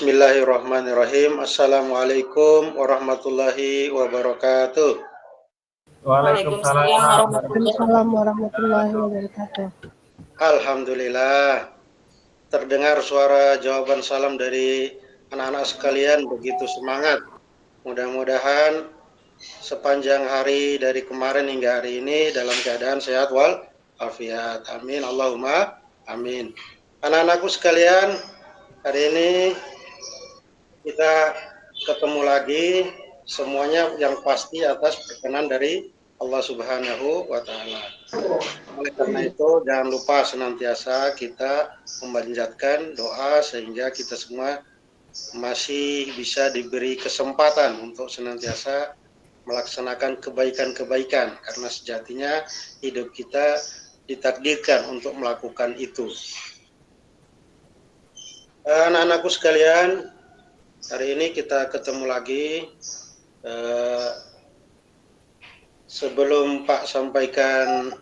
Bismillahirrahmanirrahim. Assalamualaikum warahmatullahi wabarakatuh. Waalaikumsalam warahmatullahi wabarakatuh. Alhamdulillah, terdengar suara jawaban salam dari anak-anak sekalian begitu semangat. Mudah-mudahan sepanjang hari dari kemarin hingga hari ini dalam keadaan sehat walafiat. Amin. Allahumma amin. Anak-anakku sekalian, hari ini kita ketemu lagi, semuanya yang pasti atas perkenan dari Allah Subhanahu wa Ta'ala. Oleh karena itu, jangan lupa senantiasa kita memanjatkan doa sehingga kita semua masih bisa diberi kesempatan untuk senantiasa melaksanakan kebaikan-kebaikan, karena sejatinya hidup kita ditakdirkan untuk melakukan itu. Anak-anakku sekalian, hari ini kita ketemu lagi. Sebelum Pak sampaikan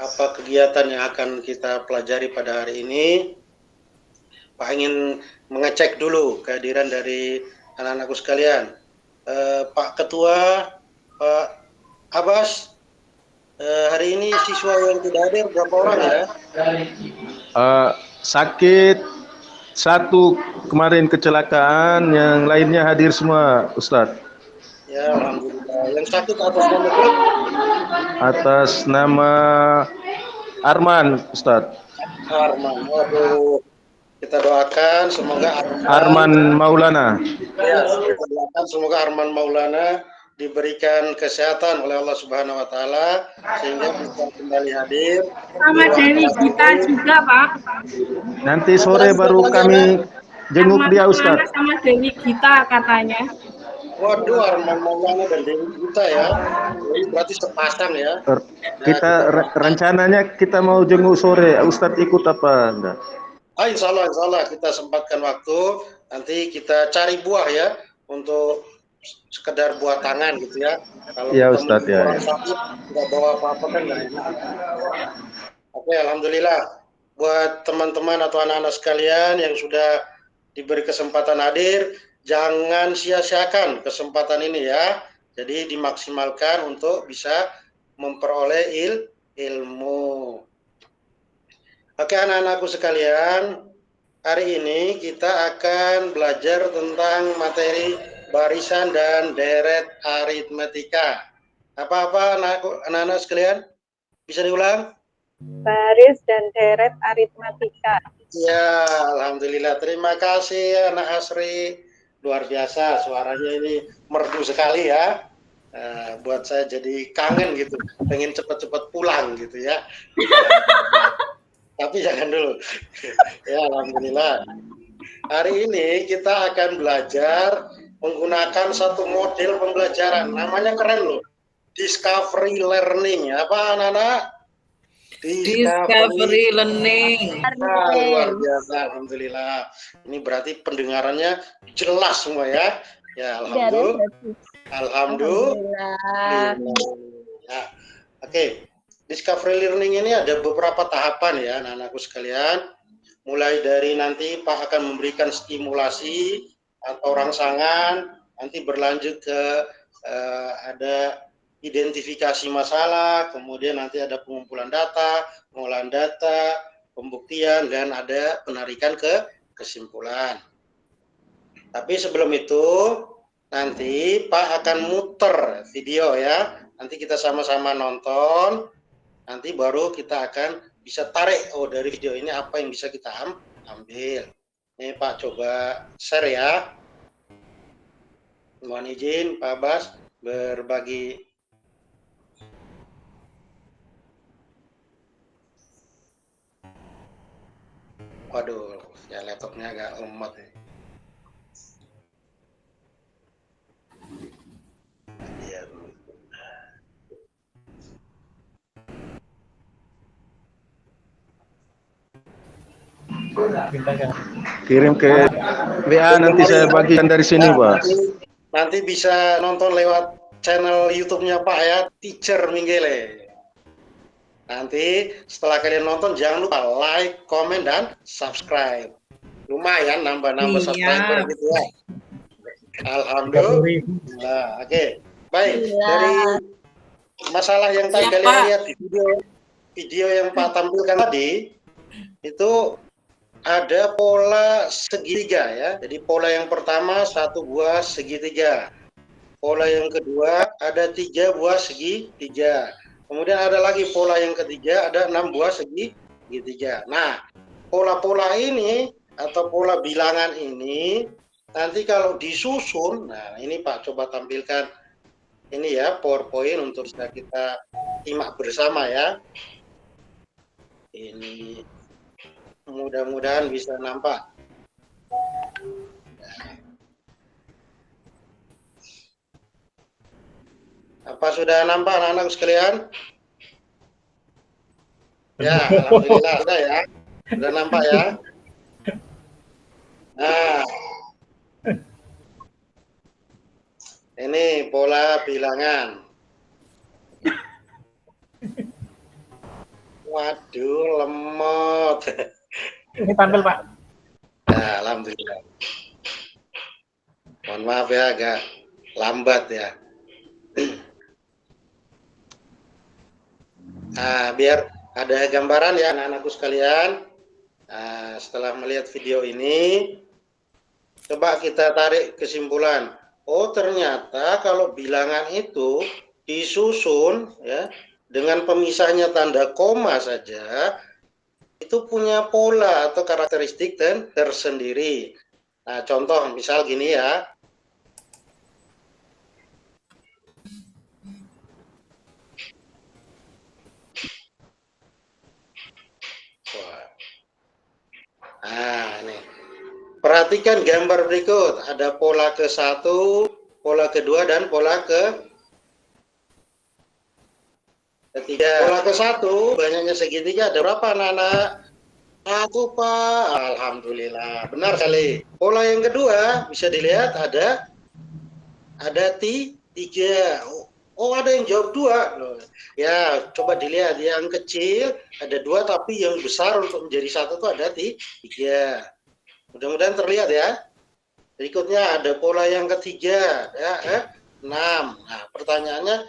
apa kegiatan yang akan kita pelajari pada hari ini, Pak ingin mengecek dulu kehadiran dari anak-anakku sekalian. Pak Ketua, Pak Abbas, hari ini siswa yang tidak hadir berapa orang ya? Sakit satu, kemarin kecelakaan, yang lainnya hadir semua, Ustadz. Ya, alhamdulillah. Yang sakit atas nama berapa? Atas nama Arman, Ustadz. Arman. Waduh. Kita doakan semoga Arman Maulana. Ya, kita doakan semoga Arman Maulana diberikan kesehatan oleh Allah Subhanahu wa Ta'ala sehingga bisa kembali hadir. Sama Dewi Gita juga, Pak. Nanti sore baru kami jenguk dia, Ustadz. Sama Dewi Gita katanya. Waduh, Arman Maulana dan Dewi Gita ya. Ini berarti sepasang ya. Kita rencananya kita mau jenguk sore. Ustadz ikut apa enggak? Insya Allah kita sempatkan waktu. Nanti kita cari buah ya untuk sekedar buah tangan gitu ya. Kalau ya Ustadz ya. Nggak bawa apa-apa kan nggak enak. Oke, alhamdulillah. Buat teman-teman atau anak-anak sekalian yang sudah diberi kesempatan hadir, jangan sia-siakan kesempatan ini ya. Jadi dimaksimalkan untuk bisa memperoleh ilmu. Oke, anak-anakku sekalian, hari ini kita akan belajar tentang materi barisan dan deret aritmetika. Apa-apa anak-anak sekalian? Bisa diulang? Baris dan deret aritmetika. Ya, alhamdulillah. Terima kasih anak Asri. Luar biasa, suaranya ini merdu sekali ya. Buat saya jadi kangen gitu, pengen cepat-cepat pulang gitu ya. Tapi jangan dulu. Ya, alhamdulillah. Hari ini kita akan belajar menggunakan satu model pembelajaran. Namanya keren loh. Discovery learning. Apa anak-anak? Discovery learning. Nah, luar biasa, alhamdulillah. Ini berarti pendengarannya jelas semua ya. Ya, alhamdulillah. Alhamdulillah. Ya. Oke. Discovery learning ini ada beberapa tahapan ya anak-anakku sekalian. Mulai dari nanti Pak akan memberikan stimulasi atau rangsangan, nanti berlanjut ke ada identifikasi masalah, kemudian nanti ada pengumpulan data, pengolahan data, pembuktian, dan ada penarikan ke kesimpulan. Tapi sebelum itu, nanti Pak akan muter video ya. Nanti kita sama-sama nonton. Nanti baru kita akan bisa tarik, dari video ini apa yang bisa kita ambil. Ini Pak coba share ya. Mohon izin Pak Abbas berbagi. Waduh, ya laptopnya agak lemot nih. Kirim ke WA, nanti saya bagikan dari sini, Pak. Nanti bisa nonton lewat channel YouTube-nya Pak ya, Teacher Minggele. Nanti setelah kalian nonton jangan lupa like, komen, dan subscribe. Lumayan nambah-nambah subscriber Iya. gitu ya. Alhamdulillah. Oke. Baik, dari masalah yang tadi Siap, kalian Pak. lihat di video yang Pak tampilkan tadi, itu ada pola segitiga ya. Jadi pola yang pertama 1 buah segitiga. Pola yang kedua ada 3 buah segitiga. Kemudian ada lagi pola yang ketiga ada 6 buah segitiga. Nah, pola-pola ini atau pola bilangan ini nanti kalau disusun, nah ini Pak coba tampilkan ini ya PowerPoint untuk bisa kita simak bersama ya. Ini mudah-mudahan bisa nampak. Apa sudah nampak anak-anak sekalian? Ya, alhamdulillah sudah ya. Sudah nampak ya. Nah, ini pola bilangan. Waduh, lemot. Ini tampil, Pak. Nah, alhamdulillah. Mohon maaf ya, agak lambat ya. Nah, biar ada gambaran ya anak-anakku sekalian. Nah, setelah melihat video ini, coba kita tarik kesimpulan. Oh, ternyata kalau bilangan itu disusun ya dengan pemisahnya tanda koma saja, itu punya pola atau karakteristik dan tersendiri. Nah, contoh misal gini ya. Nah, ini. Perhatikan gambar berikut. Ada pola ke-1, pola kedua, dan pola ketiga. Pola ke-1, banyaknya segitiga. Ada berapa anak-anak? 1, Pak. Alhamdulillah. Benar sekali. Pola yang kedua, bisa dilihat ada 3. Oh, ada yang jawab 2. Ya, coba dilihat. Yang kecil ada 2, tapi yang besar untuk menjadi 1 itu ada 3. Mudah-mudahan terlihat ya. Berikutnya ada pola yang ketiga, ya, 6. Nah, pertanyaannya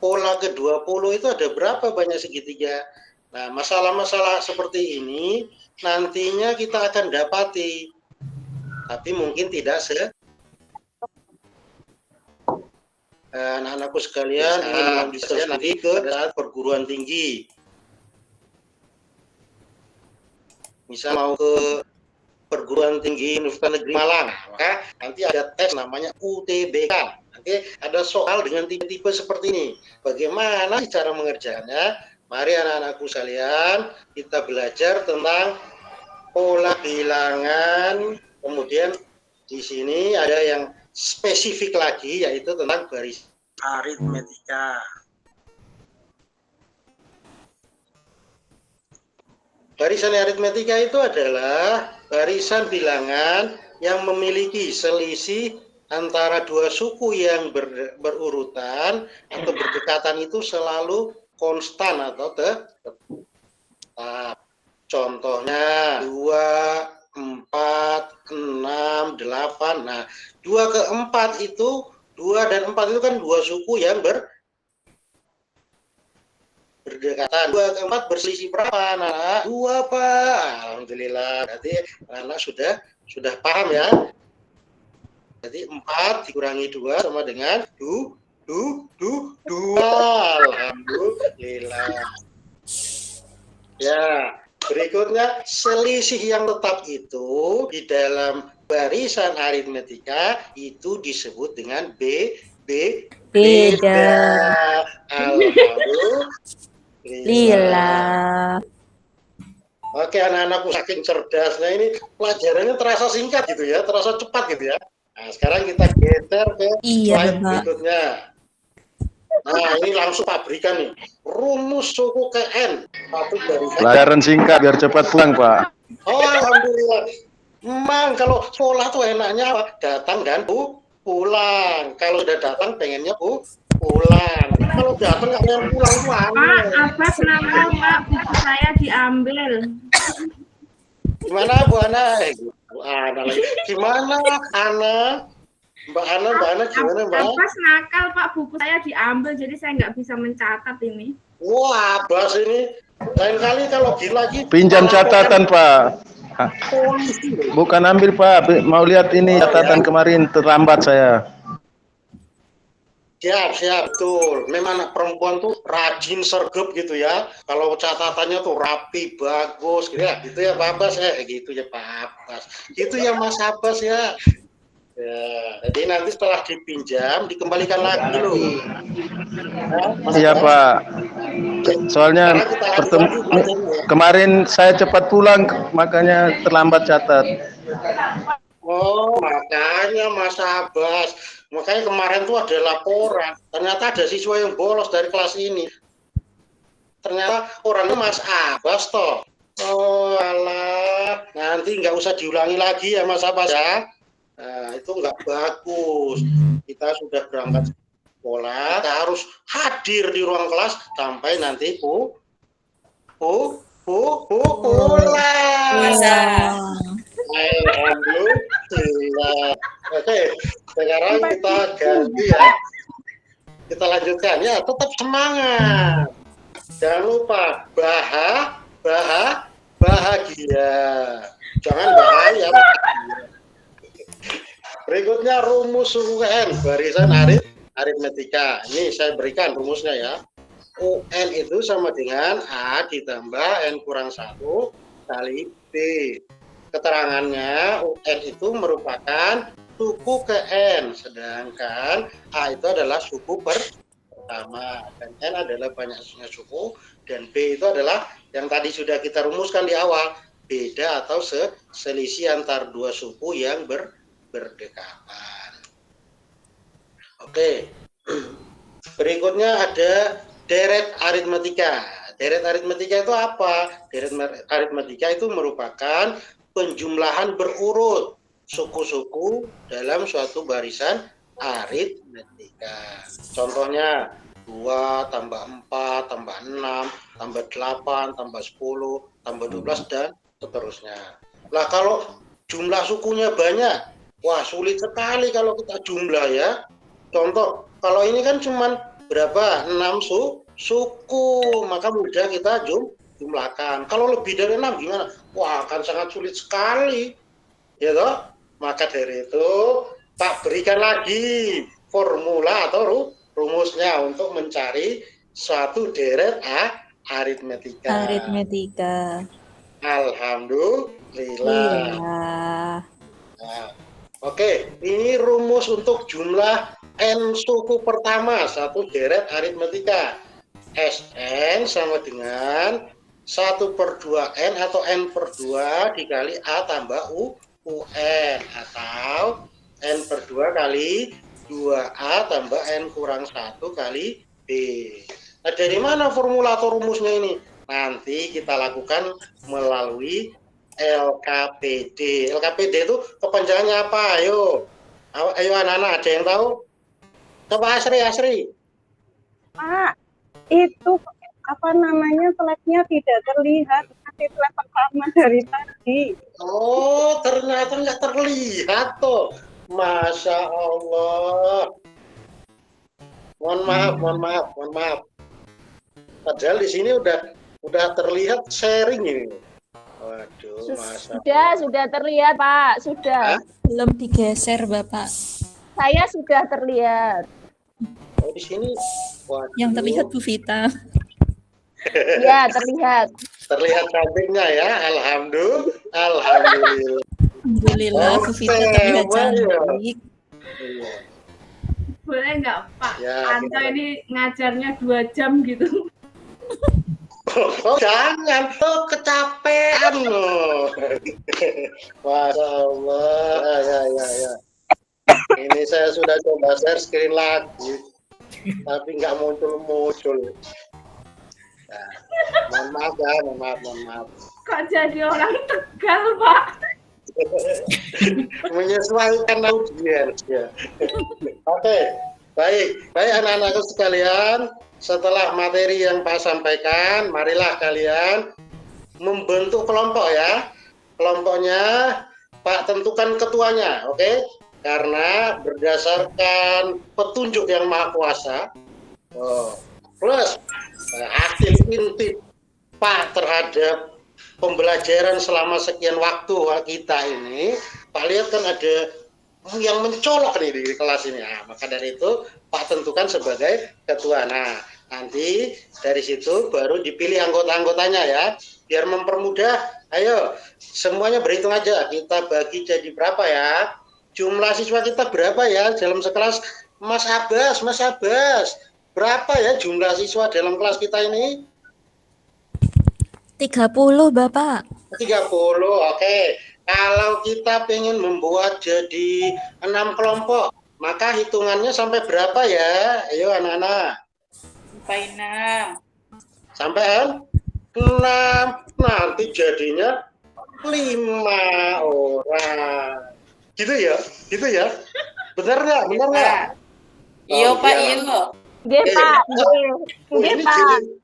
pola ke-20 itu ada berapa banyak segitiga? Nah, masalah-masalah seperti ini nantinya kita akan dapati, tapi mungkin tidak anak-anakku sekalian ingin melanjutkan nanti ke perguruan tinggi. Misal mau ke perguruan tinggi Universitas Negeri Malang, maka nanti ada tes namanya UTBK. Nanti ada soal dengan tipe-tipe seperti ini. Bagaimana cara mengerjakannya? Mari anak-anakku sekalian, kita belajar tentang pola bilangan. Kemudian di sini ada yang spesifik lagi, yaitu tentang baris aritmetika. Barisan aritmetika itu adalah barisan bilangan yang memiliki selisih antara 2 suku yang berurutan atau berdekatan itu selalu konstan atau tetap. Contohnya 2, 4, 6, 8. Nah, 2 ke 4 itu, 2 dan 4 itu kan 2 suku yang berdekatan. 2 ke 4 berselisih berapa, anak? 2, Pak. Alhamdulillah. Berarti anak sudah paham ya. Jadi 4 dikurangi 2 sama dengan 2. Alhamdulillah. Ya, berikutnya selisih yang tetap itu di dalam barisan aritmetika itu disebut dengan beda. Alhamdulillah. Oke, anak-anakku saking cerdasnya ini pelajarannya terasa singkat gitu ya, terasa cepat gitu ya. Nah, sekarang kita geser ke slide berikutnya. Nah, ini langsung pabrikan nih. Rumus suku KN. Pelajaran singkat biar cepat pulang, Pak. Oh, alhamdulillah. Memang kalau sekolah tuh enaknya apa? Datang dan pulang. Kalau udah datang pengennya pulang. Kalau datang nggak pengen pulang tuh Pak, Abbas nakal, Pak. Buku saya diambil. Gimana Bu Ana? Ana lagi. Gimana, Ana? Mbak Ana gimana, Mbak? Abbas nakal, Pak. Buku saya diambil, jadi saya nggak bisa mencatat ini. Wah, Abbas ini. Lain kali kalau lagi Pinjam catatan, Pak. Bukan ambil, Pak. Mau lihat ini catatan kemarin, terlambat saya. Siap, betul. Memang anak perempuan tuh rajin sergap gitu ya. Kalau catatannya tuh rapi, bagus, gitu ya. Gitu ya Pak Abbas ya, gitu ya Pak Abbas. Gitu ya Mas Abbas ya. Ya, jadi nanti setelah dipinjam dikembalikan lagi loh. Iya Pak. Soalnya kemarin saya cepat pulang, makanya terlambat catat. Oh, makanya Mas Abbas. Makanya kemarin tuh ada laporan. Ternyata ada siswa yang bolos dari kelas ini. Ternyata orangnya Mas Abbas toh. Oh alah, nanti nggak usah diulangi lagi ya Mas Abbas ya. Nah, itu nggak bagus. Kita sudah berangkat sekolah, kita harus hadir di ruang kelas sampai nanti pulang. Alhamdulillah. Oke, sekarang kita ganti ya. Kita lanjutkan ya, tetap semangat. Jangan lupa bahagia. Jangan bahaya. Berikutnya rumus suku UN barisan aritmetika. Ini saya berikan rumusnya ya. UN itu sama dengan A ditambah N kurang 1 kali B. Keterangannya UN itu merupakan suku ke N, sedangkan A itu adalah suku pertama dan N adalah banyaknya suku, dan B itu adalah yang tadi sudah kita rumuskan di awal, beda atau selisih antar dua suku yang berdekatan. Oke, berikutnya ada deret aritmetika. Deret aritmetika itu apa? Deret aritmetika itu merupakan penjumlahan berurut suku-suku dalam suatu barisan aritmetika. Contohnya 2 tambah 4 tambah 6 tambah 8 tambah 10 tambah 12 dan seterusnya. Lah kalau jumlah sukunya banyak, wah sulit sekali kalau kita jumlah ya. Contoh, kalau ini kan cuman berapa? 6 suku, maka mudah kita jumlahkan. Kalau lebih dari 6 gimana? Wah, akan sangat sulit sekali. Ya toh? Maka dari itu Pak berikan lagi formula atau rumusnya untuk mencari suatu deret aritmetika. Alhamdulillah. Nah, oke, ini rumus untuk jumlah N suku pertama satu deret aritmetika. Sn sama dengan 1/2N atau N/2 dikali A tambah UN atau N/2 kali 2A tambah N kurang 1 kali B. Nah, dari mana formula atau rumusnya ini? Nanti kita lakukan melalui LKPD. LKPD itu kepanjangannya apa? Ayo anak-anak, ada yang tahu? Coba Asri. Pak, itu apa namanya, flagnya tidak terlihat. Masih flag pertama dari tadi. Oh, ternyata nggak terlihat tuh. Masya Allah. Mohon maaf. Padahal di sini udah terlihat sharing ini. Waduh, sudah terlihat Pak, sudah. Hah? Belum digeser Bapak. Saya sudah terlihat. Oh, di sini. Waduh. Yang terlihat Bu Vita. Ya, terlihat. Terlihat cantiknya ya, alhamdulillah. Alhamdulillah Bu Vita terlihat cantik. Boleh nggak Pak? Ya, Anto ini ngajarnya 2 jam gitu. Oh, jangan, kecapean loh. Masya Allah, ya. Ini saya sudah coba share screen lagi, tapi nggak muncul. Nah, mohon maaf. Kok jadi orang Tegal, Pak? Menyesuaikan audiens ya. Oke, baik anak-anakku sekalian. Setelah materi yang Pak sampaikan, marilah kalian membentuk kelompok ya. Kelompoknya Pak tentukan ketuanya, oke? Karena berdasarkan petunjuk yang Maha Kuasa, plus aktif intip Pak terhadap pembelajaran selama sekian waktu kita ini, Pak lihat kan ada yang mencolok nih di kelas ini. Nah, maka dari itu Pak tentukan sebagai ketua. Nah, nanti dari situ baru dipilih anggota-anggotanya ya. Biar mempermudah, ayo semuanya berhitung aja. Kita bagi jadi berapa ya? Jumlah siswa kita berapa ya dalam sekelas? Mas Abbas, berapa ya jumlah siswa dalam kelas kita ini? 30, Bapak. 30, oke. Kalau kita pengen membuat jadi 6 kelompok, maka hitungannya sampai berapa ya? Ayo anak-anak. Sampai 6. Sampai 6. Nanti jadinya 5 orang. Gitu ya? Benar nggak? Iya, Pak, iya. Nggih, Pak. Nggih, Ini Pak. jadi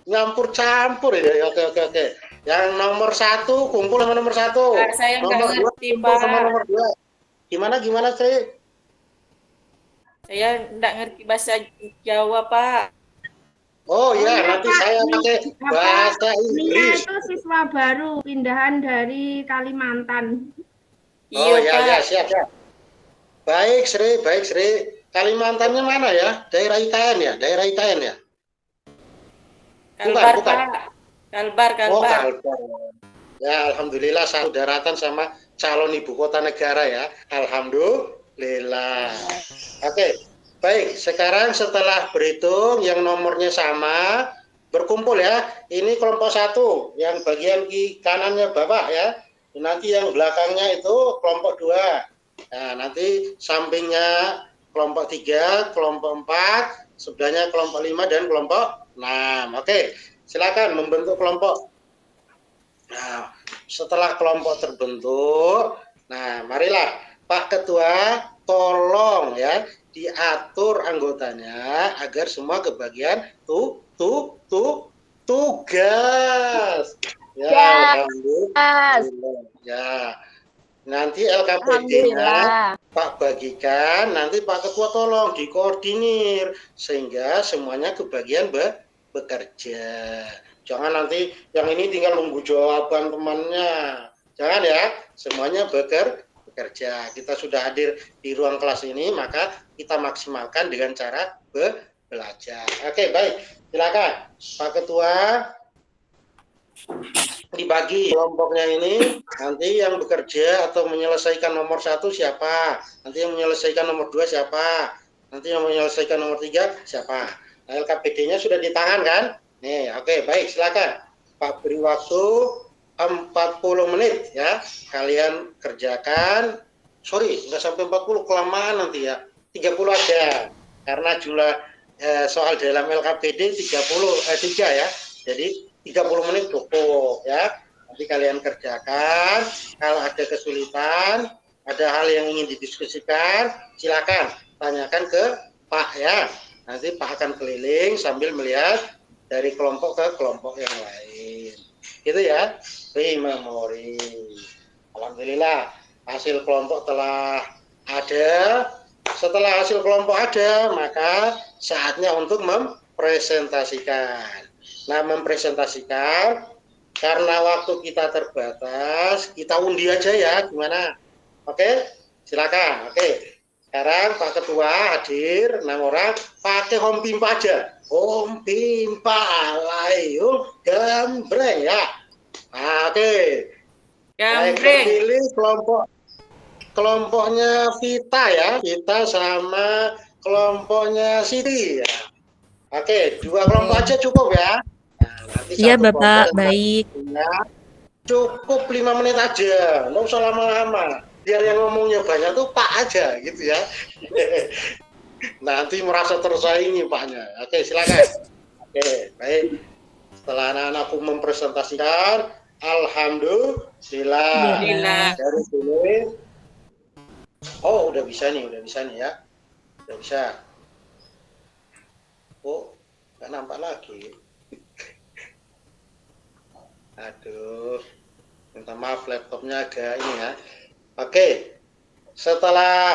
nyampur-campur ya. Oke. Yang nomor 1 kumpul sama nomor 1. Pak, saya nggak Nomor 2 ngerti, kumpul sama Pak. nomor 2. Gimana Sri? Saya nggak ngerti bahasa Jawa, Pak. Oh ya, nanti saya pakai bahasa Nia Inggris. itu siswa baru pindahan dari Kalimantan. Oh Iya, Pak. ya, siap. Baik Sri. Kalimantannya mana ya? Daerah IKN ya? Kalbar, Bukan. Pak. Kalbar. Oh, Kalbar. Ya, alhamdulillah satu daratan sama calon ibu kota negara ya. Alhamdulillah. Oke. Baik, sekarang setelah berhitung yang nomornya sama, berkumpul ya. Ini kelompok 1, yang bagian kanannya Bapak ya. Nanti yang belakangnya itu kelompok 2. Nah, nanti sampingnya kelompok 3, kelompok 4, sebelahnya kelompok 5 dan kelompok 6. Oke, silakan membentuk kelompok. Nah, setelah kelompok terbentuk, nah marilah Pak Ketua tolong ya diatur anggotanya agar semua kebagian tugas. Ya, alhamdulillah. Ya. Nanti LKPD-nya Pak bagikan, nanti Pak Ketua tolong dikoordinir sehingga semuanya kebagian bekerja. Jangan nanti yang ini tinggal nunggu jawaban temannya. Jangan ya, semuanya bekerja. Kita sudah hadir di ruang kelas ini, maka kita maksimalkan dengan cara belajar. Oke, baik. Silakan Pak Ketua dibagi kelompoknya ini. Nanti yang bekerja atau menyelesaikan nomor 1 siapa, nanti yang menyelesaikan nomor 2 siapa, nanti yang menyelesaikan nomor 3 siapa. Nah, LKPD-nya sudah di tangan kan? Nih, oke, baik, silakan Pak, beri waktu 40 menit ya, kalian kerjakan. Sorry, nggak sampai 40, kelamaan nanti ya, 30 aja karena jumlah soal dalam LKPD 3 ya, jadi 30 menit cukup ya. Nanti kalian kerjakan. Kalau ada kesulitan, ada hal yang ingin didiskusikan, silakan tanyakan ke Pak ya. Nanti Pak akan keliling sambil melihat dari kelompok ke kelompok yang lain. Gitu ya. Memori. Alhamdulillah hasil kelompok telah ada. Setelah hasil kelompok ada, maka saatnya untuk mempresentasikan. Nah, mempresentasikan karena waktu kita terbatas, kita undi aja ya, gimana? Oke, silakan. Oke, sekarang Pak Ketua hadir 6 orang, pakai home pimpa aja. Home pimpa, ayo gambreng ya. Oke. Baik, terpilih kelompoknya Vita ya, Vita sama kelompoknya Siti ya. Oke, 2 kelompok aja cukup ya. Iya, Bapak, baik. Cukup 5 menit aja, nggak usah lama-lama. Biar yang ngomongnya banyak tuh Pak aja, gitu ya. Nanti merasa tersaingi Paknya. Oke, silakan. Oke, baik. Setelah anak-anakku mempresentasikan, alhamdulillah. Dari sini. Oh, udah bisa nih ya. Udah bisa. Oh, nggak nampak lagi. Aduh. Minta maaf laptopnya agak ini ya. Oke, setelah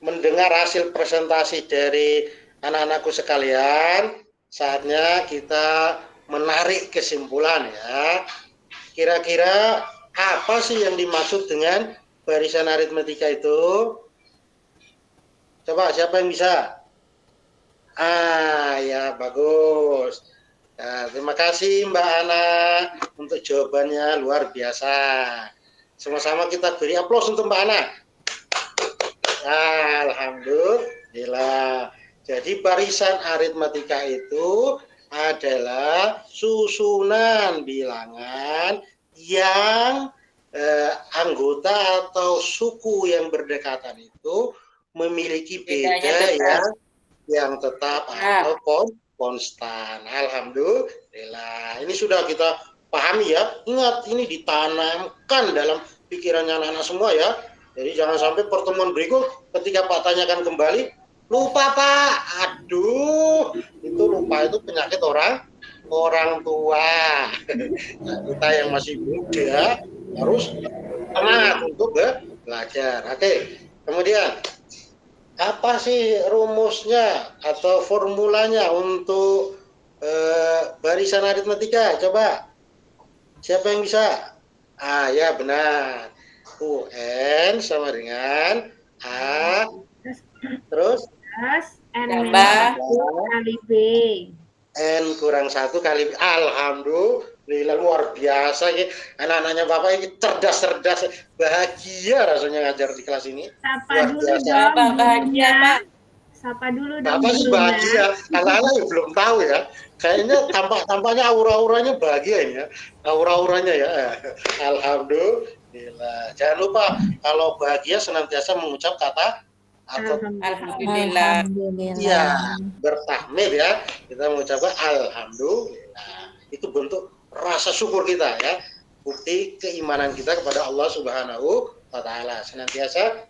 mendengar hasil presentasi dari anak-anakku sekalian, saatnya kita menarik kesimpulan ya. Kira-kira apa sih yang dimaksud dengan barisan aritmetika itu? Coba siapa yang bisa? Ya bagus. Nah, terima kasih Mbak Ana untuk jawabannya luar biasa. Sama-sama kita beri aplaus untuk Mbak Ana. Alhamdulillah. Jadi barisan aritmetika itu adalah susunan bilangan yang anggota atau suku yang berdekatan itu memiliki beda yang tetap atau konstan. Alhamdulillah. Ini sudah kita pahami ya. Ingat, ini ditanamkan dalam pikirannya anak-anak semua ya. Jadi jangan sampai pertemuan berikut ketika Pak tanyakan kembali, lupa Pak. Aduh, itu lupa itu penyakit orang tua. Nah, kita yang masih muda harus semangat untuk belajar. Oke. Kemudian apa sih rumusnya atau formulanya untuk barisan aritmetika? Coba. Siapa yang bisa? Ya benar. UN sama dengan A terus N kali B. N kurang 1 kali B. Alhamdulillah luar biasa ya. Anak-anaknya Bapak ini cerdas, bahagia rasanya ngajar di kelas ini. Sapa dulu dong. Bahagia Pak. Sapa dulu dong. Bapak sih bahagia. Anak-anak belum tahu ya. Kayaknya tampaknya aura-auranya bahagia ini ya. Aura-auranya ya. Alhamdulillah. Jangan lupa kalau bahagia senantiasa mengucap kata Alhamdulillah. Iya, bertahmid ya. Kita mengucapkan alhamdulillah. Itu bentuk rasa syukur kita ya. Bukti keimanan kita kepada Allah Subhanahu wa taala. Senantiasa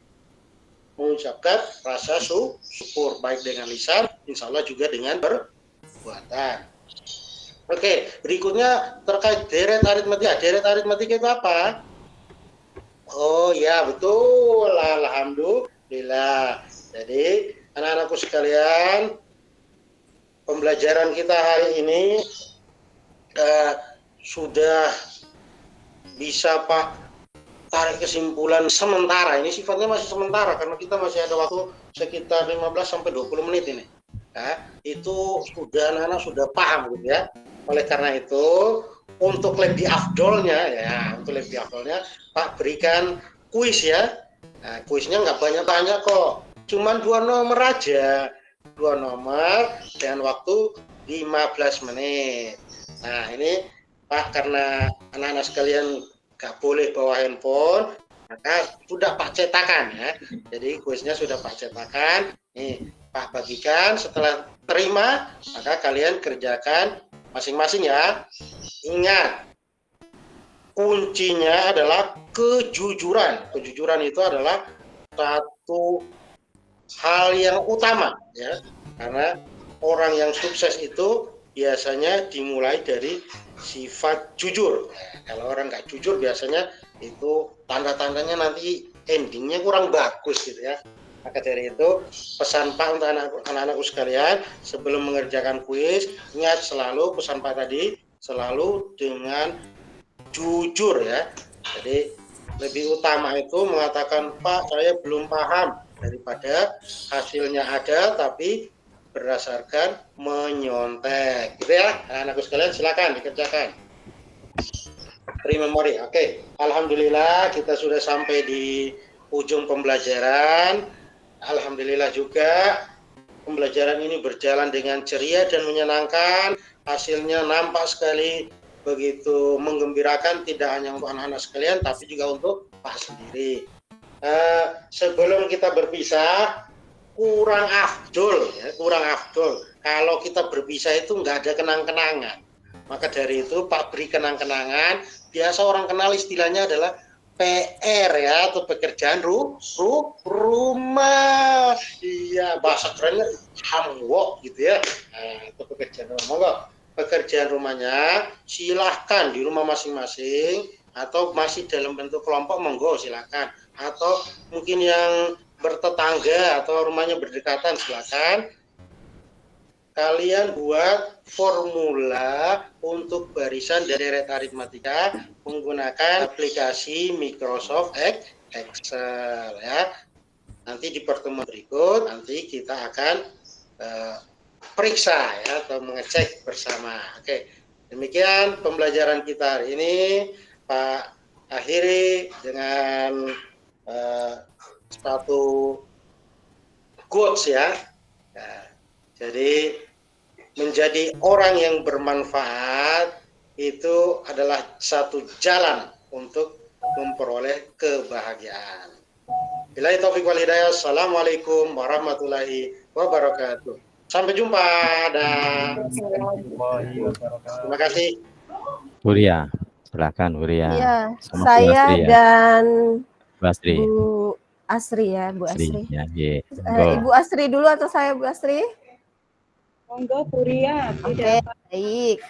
mengucapkan rasa syukur baik dengan lisan, insya Allah juga dengan perbuatan. Oke, berikutnya terkait deret aritmetika. Deret aritmetika itu apa? Oh ya, betul. Alhamdulillah. Jadi, anak-anakku sekalian, pembelajaran kita hari ini sudah bisa Pak tarik kesimpulan sementara. Ini sifatnya masih sementara karena kita masih ada waktu sekitar 15-20 menit ini. Ya, itu sudah anak-anak sudah paham gitu ya. Oleh karena itu, untuk lebih afdolnya Pak berikan kuis ya. Nah, kuisnya nggak banyak-banyak kok. Cuman 2 nomor aja. 2 nomor dengan waktu 15 menit. Nah, ini Pak karena anak-anak sekalian nggak boleh bawa handphone, maka sudah Pak cetakan ya. Jadi kuisnya sudah Pak cetakan. Nih, Pak bagikan, setelah terima, maka kalian kerjakan masing-masing ya. Ingat, kuncinya adalah kejujuran. Kejujuran itu adalah satu hal yang utama ya. Karena orang yang sukses itu biasanya dimulai dari sifat jujur. Kalau orang nggak jujur biasanya itu tanda-tandanya nanti endingnya kurang bagus gitu ya. Maka dari itu pesan Pak untuk anak-anakku sekalian sebelum mengerjakan kuis, ingat selalu pesan Pak tadi selalu dengan jujur ya. Jadi lebih utama itu mengatakan Pak saya belum paham daripada hasilnya ada tapi berdasarkan menyontek gitu ya. Anak-anakku sekalian silakan dikerjakan. Memori. Oke. Alhamdulillah kita sudah sampai di ujung pembelajaran. Alhamdulillah juga pembelajaran ini berjalan dengan ceria dan menyenangkan. Hasilnya nampak sekali begitu menggembirakan tidak hanya untuk anak-anak sekalian tapi juga untuk Pak sendiri. Sebelum kita berpisah, kurang afdol kalau kita berpisah itu nggak ada kenang-kenangan. Maka dari itu Pak beri kenang-kenangan. Biasa orang kenal istilahnya adalah PR ya, atau pekerjaan rumah. Iya, bahasa kerennya homework gitu ya. Itu pekerjaan rumah. pekerjaan rumahnya, silahkan di rumah masing-masing, atau masih dalam bentuk kelompok, monggo silahkan. Atau mungkin yang bertetangga atau rumahnya berdekatan, silahkan. Kalian buat formula untuk barisan dan deret aritmatika menggunakan aplikasi Microsoft Excel ya. Nanti di pertemuan berikut nanti kita akan periksa ya atau mengecek bersama. Oke, demikian pembelajaran kita hari ini. Pak akhiri dengan satu quotes ya. Jadi menjadi orang yang bermanfaat itu adalah satu jalan untuk memperoleh kebahagiaan. Billahi taufiq wal hidayah. Assalamualaikum warahmatullahi wabarakatuh. Sampai jumpa dan terima kasih. Huria, silakan Huria. Iya, Sama saya Bu Asri ya. dan Bu Asri. Bu Asri ya, Bu Asri. Ya, ye. Ibu Asri dulu atau saya Bu Asri? Monggo Huria. Oke, baik.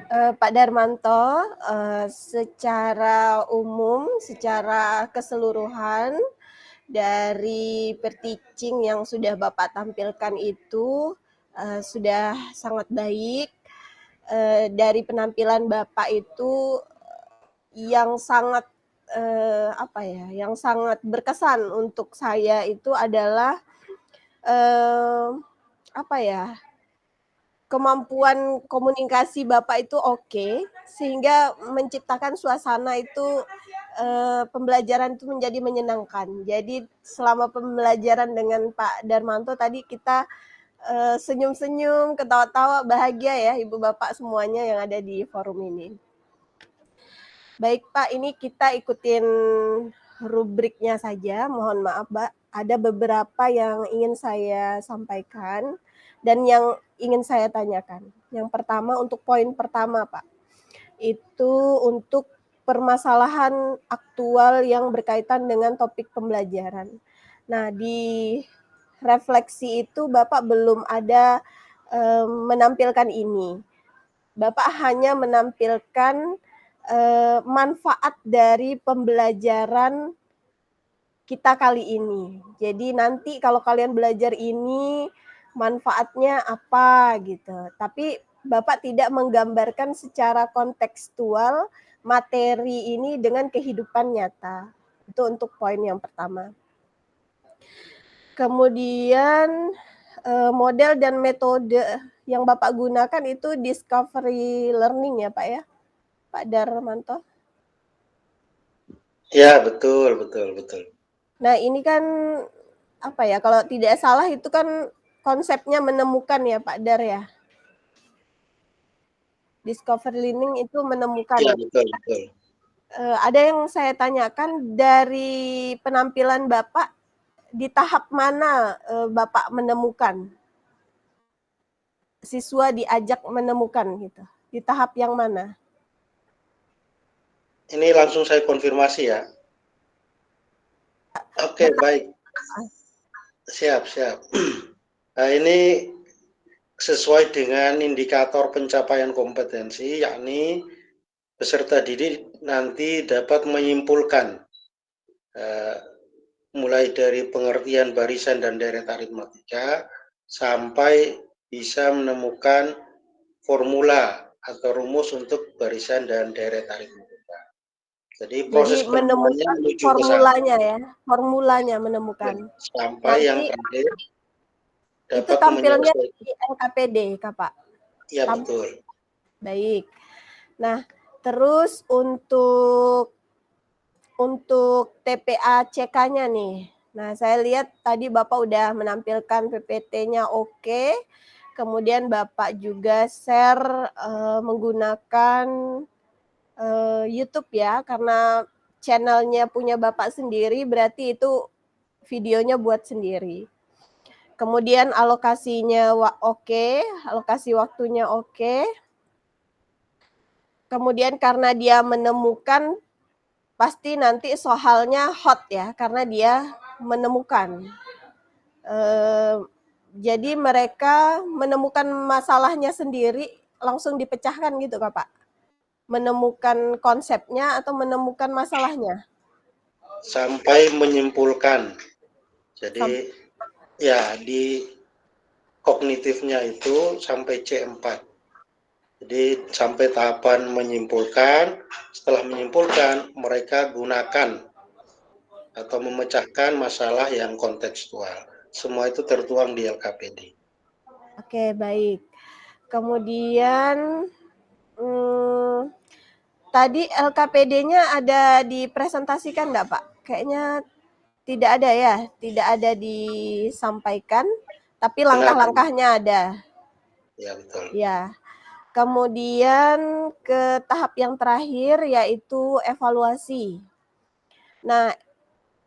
Pak Darmanto, secara umum, secara keseluruhan dari per-teaching yang sudah Bapak tampilkan itu sudah sangat baik. Dari penampilan Bapak itu yang sangat yang sangat berkesan untuk saya itu adalah kemampuan komunikasi Bapak itu oke, sehingga menciptakan suasana itu pembelajaran itu menjadi menyenangkan. Jadi selama pembelajaran dengan Pak Darmanto tadi kita senyum-senyum, ketawa-tawa, bahagia ya Ibu Bapak semuanya yang ada di forum ini. Baik Pak, ini kita ikutin rubriknya saja. Mohon maaf Pak, ada beberapa yang ingin saya sampaikan dan yang ingin saya tanyakan. Yang pertama untuk poin pertama Pak, itu untuk permasalahan aktual yang berkaitan dengan topik pembelajaran. Nah di refleksi itu Bapak belum ada menampilkan ini. Bapak hanya menampilkan manfaat dari pembelajaran kita kali ini. Jadi nanti kalau kalian belajar ini manfaatnya apa gitu. Tapi Bapak tidak menggambarkan secara kontekstual materi ini dengan kehidupan nyata. Itu untuk poin yang pertama. Kemudian model dan metode yang Bapak gunakan itu discovery learning ya Pak ya? Pak Darmanto? Ya, betul. Nah, ini kan kalau tidak salah itu kan konsepnya menemukan ya Pak Dar ya. Discovery learning itu menemukan. Ya, betul. Ada yang saya tanyakan dari penampilan Bapak, di tahap mana Bapak menemukan? Siswa diajak menemukan gitu. Di tahap yang mana? Ini langsung saya konfirmasi ya. Oke, baik. Siap. Nah, ini sesuai dengan indikator pencapaian kompetensi, yakni peserta didik nanti dapat menyimpulkan mulai dari pengertian barisan dan deret aritmatika sampai bisa menemukan formula atau rumus untuk barisan dan deret aritmatika. Jadi proses menemukan formulanya ya, formulanya menemukan. Sampai nanti, yang terakhir dapat itu tampilnya di LKPD, Pak. Iya, betul. Baik. Nah, terus untuk TPA CK-nya nih. Nah, saya lihat tadi Bapak udah menampilkan PPT-nya oke. Kemudian Bapak juga share menggunakan YouTube ya, karena channelnya punya Bapak sendiri, berarti itu videonya buat sendiri. Kemudian alokasinya oke, alokasi waktunya oke. Kemudian karena dia menemukan, pasti nanti soalnya hot ya, karena dia menemukan. Jadi mereka menemukan masalahnya sendiri langsung dipecahkan gitu Kak Pak? Menemukan konsepnya atau menemukan masalahnya? Sampai menyimpulkan. Jadi ya di kognitifnya itu sampai C4. Jadi sampai tahapan menyimpulkan, setelah menyimpulkan mereka gunakan atau memecahkan masalah yang kontekstual. Semua itu tertuang di LKPD. Oke, baik. Kemudian tadi LKPD-nya ada dipresentasikan nggak Pak? Kayaknya tidak ada ya, tidak ada disampaikan, tapi langkah-langkahnya ada. Ya, betul. Ya. Kemudian ke tahap yang terakhir yaitu evaluasi. Nah,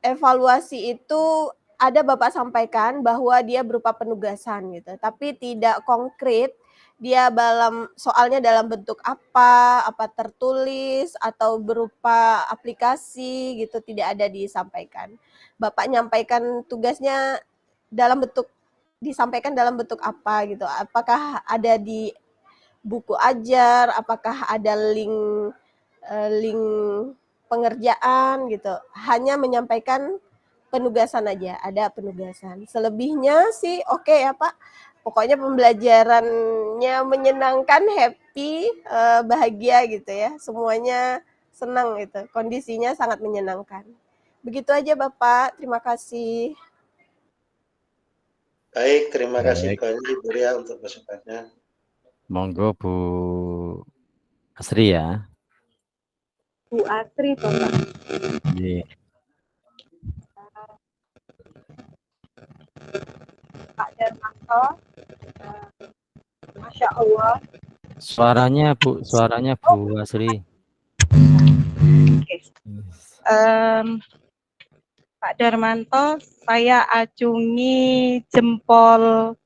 evaluasi itu ada Bapak sampaikan bahwa dia berupa penugasan gitu, tapi tidak konkret dia soalnya dalam bentuk apa tertulis atau berupa aplikasi gitu, tidak ada disampaikan. Bapak nyampaikan tugasnya disampaikan dalam bentuk apa gitu, apakah ada di buku ajar, apakah ada link pengerjaan gitu, hanya menyampaikan penugasan aja, ada penugasan. Selebihnya sih oke ya Pak, pokoknya pembelajarannya menyenangkan, happy, bahagia gitu ya, semuanya senang gitu, kondisinya sangat menyenangkan. Begitu aja Bapak, terima kasih. Baik, terima kasih banyak Bu Ria untuk kesempatannya. Monggo Bu Asri ya. Bu Asri toh Pak. Iya. Pak Darmanto, Masya Allah. Suaranya Bu Asri. Oke. Pak Darmanto, saya acungi jempol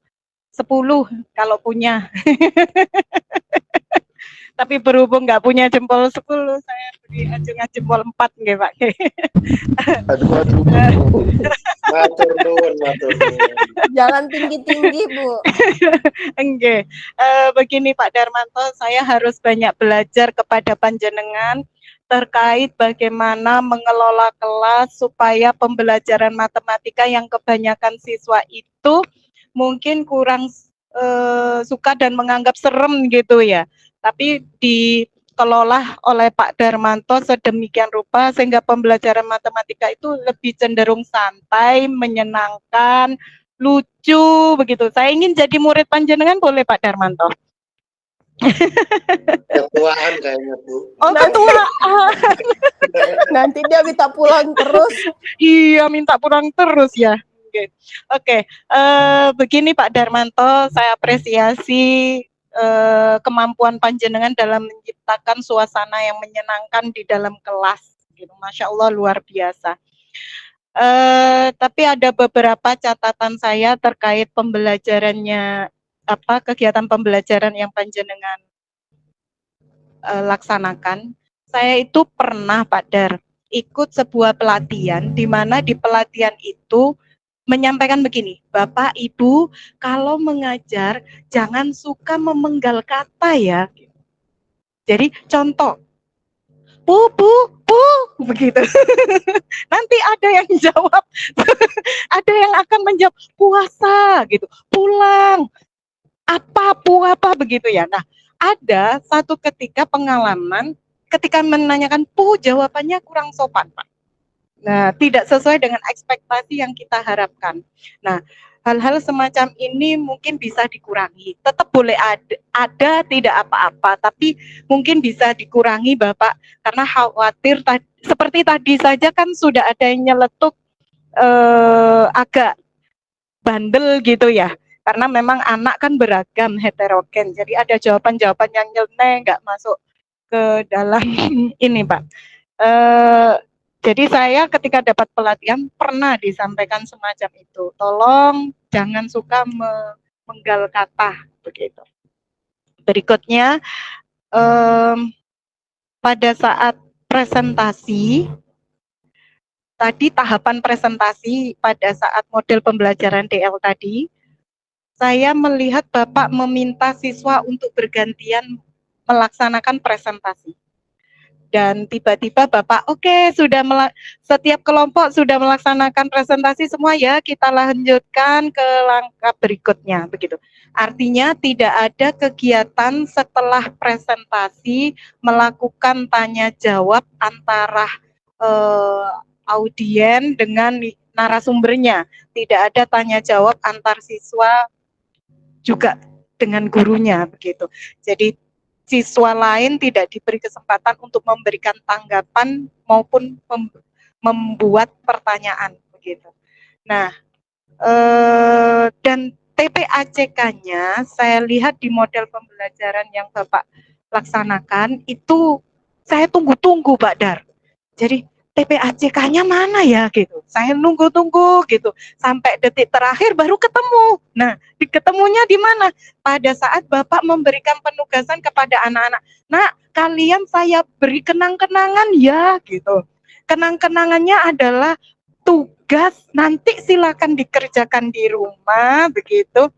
10 kalau punya. Tapi berhubung nggak punya jempol 10, saya beri acungan jempol 4 nggih Pak. Aduh. Matur nuwun. Jangan tinggi-tinggi Bu. Enggak. Begini Pak Darmanto, saya harus banyak belajar kepada panjenengan terkait bagaimana mengelola kelas supaya pembelajaran matematika yang kebanyakan siswa itu mungkin kurang suka dan menganggap serem gitu ya. Tapi dikelola oleh Pak Darmanto sedemikian rupa sehingga pembelajaran matematika itu lebih cenderung santai, menyenangkan, lucu begitu. Saya ingin jadi murid panjenengan, boleh Pak Darmanto? Ketuaan kayaknya Bu. Oh, ketuaan. Nanti dia minta pulang terus. Iya, minta pulang terus ya. Oke. Begini Pak Darmanto, saya apresiasi kemampuan panjenengan dalam menciptakan suasana yang menyenangkan di dalam kelas. Gitu. Masya Allah luar biasa. Tapi ada beberapa catatan saya terkait pembelajarannya, kegiatan pembelajaran yang panjenengan laksanakan. Saya itu pernah Pak Dar ikut sebuah pelatihan di mana di pelatihan itu menyampaikan begini, Bapak Ibu kalau mengajar jangan suka memenggal kata ya. Jadi contoh, bu, begitu. Nanti ada yang jawab, ada yang akan menjawab puasa gitu, pulang, apa begitu ya. Nah, ada satu ketika pengalaman ketika menanyakan jawabannya kurang sopan Pak. Nah, tidak sesuai dengan ekspektasi yang kita harapkan. Nah, hal-hal semacam ini mungkin bisa dikurangi. Tetap boleh ada tidak apa-apa, tapi mungkin bisa dikurangi Bapak, karena khawatir seperti tadi saja kan sudah ada yang nyeletuk agak bandel gitu ya. Karena memang anak kan beragam, heterogen. Jadi ada jawaban-jawaban yang nyeleneh, nggak masuk ke dalam ini Pak. Jadi saya ketika dapat pelatihan pernah disampaikan semacam itu. Tolong jangan suka memenggal kata begitu. Berikutnya pada saat presentasi, tadi tahapan presentasi pada saat model pembelajaran DL tadi, saya melihat Bapak meminta siswa untuk bergantian melaksanakan presentasi. Dan tiba-tiba Bapak, oke, setiap kelompok sudah melaksanakan presentasi semua ya, kita lanjutkan ke langkah berikutnya, begitu. Artinya tidak ada kegiatan setelah presentasi melakukan tanya jawab antara audien dengan narasumbernya. Tidak ada tanya jawab antar siswa juga dengan gurunya, begitu. Jadi siswa lain tidak diberi kesempatan untuk memberikan tanggapan maupun membuat pertanyaan, begitu. Nah, dan TPACK-nya saya lihat di model pembelajaran yang Bapak laksanakan itu saya tunggu-tunggu, Pak Dar. Jadi TPACK-nya mana ya gitu. Saya nunggu-tunggu gitu sampai detik terakhir baru ketemu. Nah, ketemunya di mana? Pada saat Bapak memberikan penugasan kepada anak-anak. Nah, kalian saya beri kenang-kenangan ya gitu. Kenang-kenangannya adalah tugas nanti silakan dikerjakan di rumah begitu.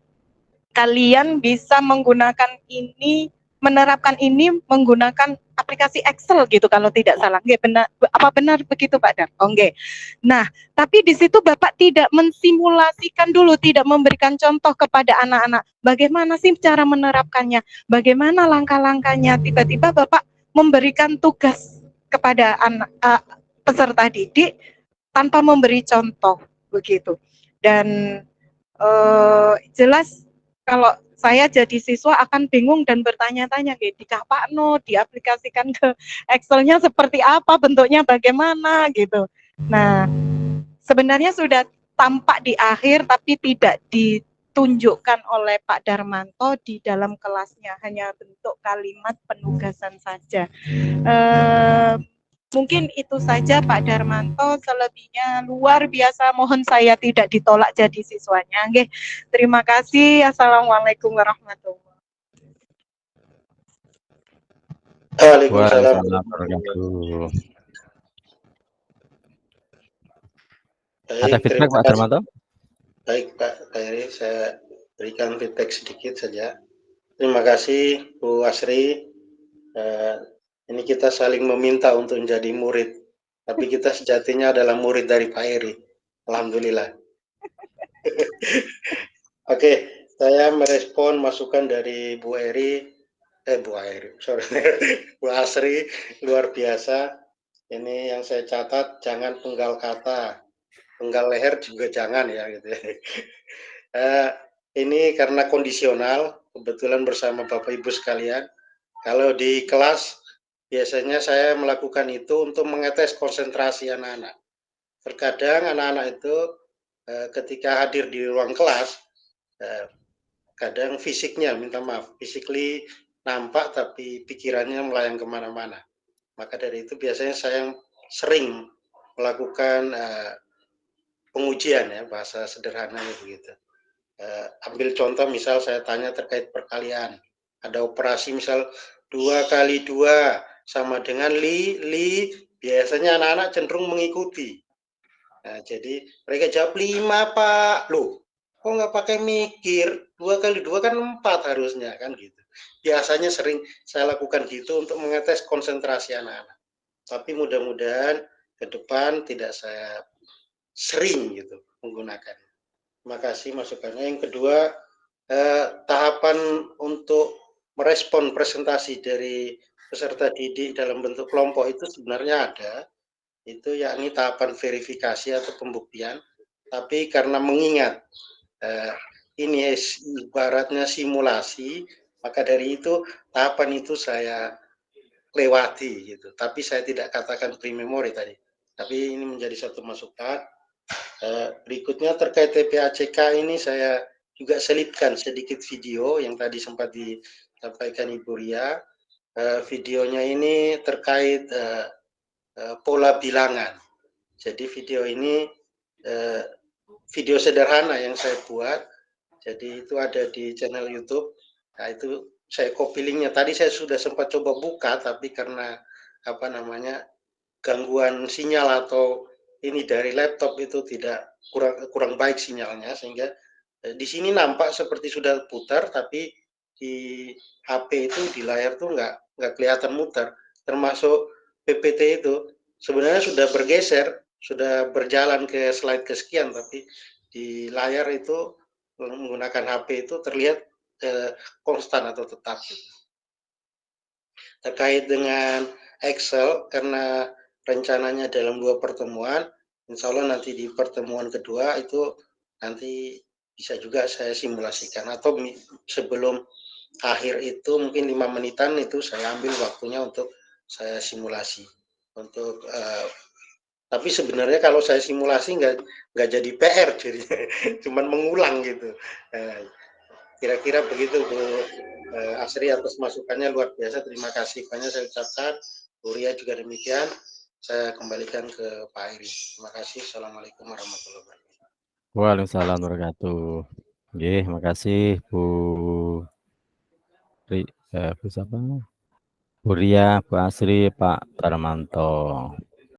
Kalian bisa menggunakan ini, menerapkan ini menggunakan aplikasi Excel gitu kalau tidak salah. Nggih, benar, apa benar begitu Pak Dar? Oh, nggih. Nah, tapi di situ Bapak tidak mensimulasikan dulu, tidak memberikan contoh kepada anak-anak. Bagaimana sih cara menerapkannya? Bagaimana langkah-langkahnya? Tiba-tiba Bapak memberikan tugas kepada anak peserta didik tanpa memberi contoh begitu. Dan jelas kalau saya jadi siswa akan bingung dan bertanya-tanya, di Kapakno, diaplikasikan ke Excel-nya seperti apa, bentuknya bagaimana gitu. Nah, sebenarnya sudah tampak di akhir tapi tidak ditunjukkan oleh Pak Darmanto di dalam kelasnya, hanya bentuk kalimat penugasan saja. Mungkin itu saja Pak Darmanto, selebihnya luar biasa, mohon saya tidak ditolak jadi siswanya. Nggih, terima kasih. Assalamualaikum warahmatullahi wabarakatuh. Waalaikumsalam. Ada feedback Pak Darmanto? Baik Pak Heri, saya berikan feedback sedikit saja. Terima kasih Bu Asri. Ini kita saling meminta untuk menjadi murid, tapi kita sejatinya adalah murid dari Pak Heri. Alhamdulillah. Oke, saya merespon masukan dari Bu Asri, luar biasa. Ini yang saya catat, jangan penggal kata, penggal leher juga jangan ya gitu. Ini karena kondisional, kebetulan bersama Bapak Ibu sekalian. Kalau di kelas biasanya saya melakukan itu untuk mengetes konsentrasi anak-anak. Terkadang anak-anak itu ketika hadir di ruang kelas, kadang fisiknya, minta maaf, physically nampak tapi pikirannya melayang kemana-mana. Maka dari itu biasanya saya sering melakukan pengujian ya, bahasa sederhananya begitu. Ambil contoh misal saya tanya terkait perkalian. Ada operasi misal 2 kali 2 sama dengan li, biasanya anak-anak cenderung mengikuti. Nah, jadi mereka jawab 5 Pak. Loh, kok nggak pakai mikir? 2 kali 2 kan 4 harusnya kan gitu. Biasanya sering saya lakukan gitu untuk mengetes konsentrasi anak-anak. Tapi mudah-mudahan ke depan tidak saya sering gitu menggunakan. Terima kasih masukannya. Yang kedua, tahapan untuk merespon presentasi dari peserta didik dalam bentuk kelompok itu sebenarnya ada, itu yakni tahapan verifikasi atau pembuktian, tapi karena mengingat ini ibaratnya simulasi, maka dari itu tahapan itu saya lewati gitu, tapi saya tidak katakan pre-memori tadi, tapi ini menjadi satu masukan. Berikutnya terkait TPACK ini saya juga selipkan sedikit video yang tadi sempat disampaikan Ibu Ria. Videonya ini terkait pola bilangan. Jadi video ini video sederhana yang saya buat. Jadi itu ada di channel YouTube. Nah itu saya copy linknya. Tadi saya sudah sempat coba buka, tapi karena gangguan sinyal atau ini dari laptop itu kurang baik sinyalnya, sehingga Di sini nampak seperti sudah putar, tapi di HP itu di layar tuh nggak kelihatan muter. Termasuk PPT itu sebenarnya sudah bergeser, sudah berjalan ke slide kesekian, tapi di layar itu menggunakan HP itu terlihat konstan atau tetap. Terkait dengan Excel, karena rencananya dalam 2 pertemuan, insya Allah nanti di pertemuan kedua itu nanti bisa juga saya simulasikan, atau sebelum akhir itu mungkin 5 menitan itu saya ambil waktunya untuk saya simulasi. Untuk tapi sebenarnya kalau saya simulasi nggak jadi PR, jadi cuman mengulang gitu. Kira-kira begitu Bu Asri, atas masukannya luar biasa, terima kasih banyak saya ucapkan. Bu Ria juga demikian. Saya kembalikan ke Pak Iri. Terima kasih. Assalamualaikum warahmatullahi wabarakatuh. Waalaikumsalam warahmatullahi wabarakatuh. Nggih, makasih Bu Bu siapa? Bu Ria, Bu Asri, Pak Darmanto.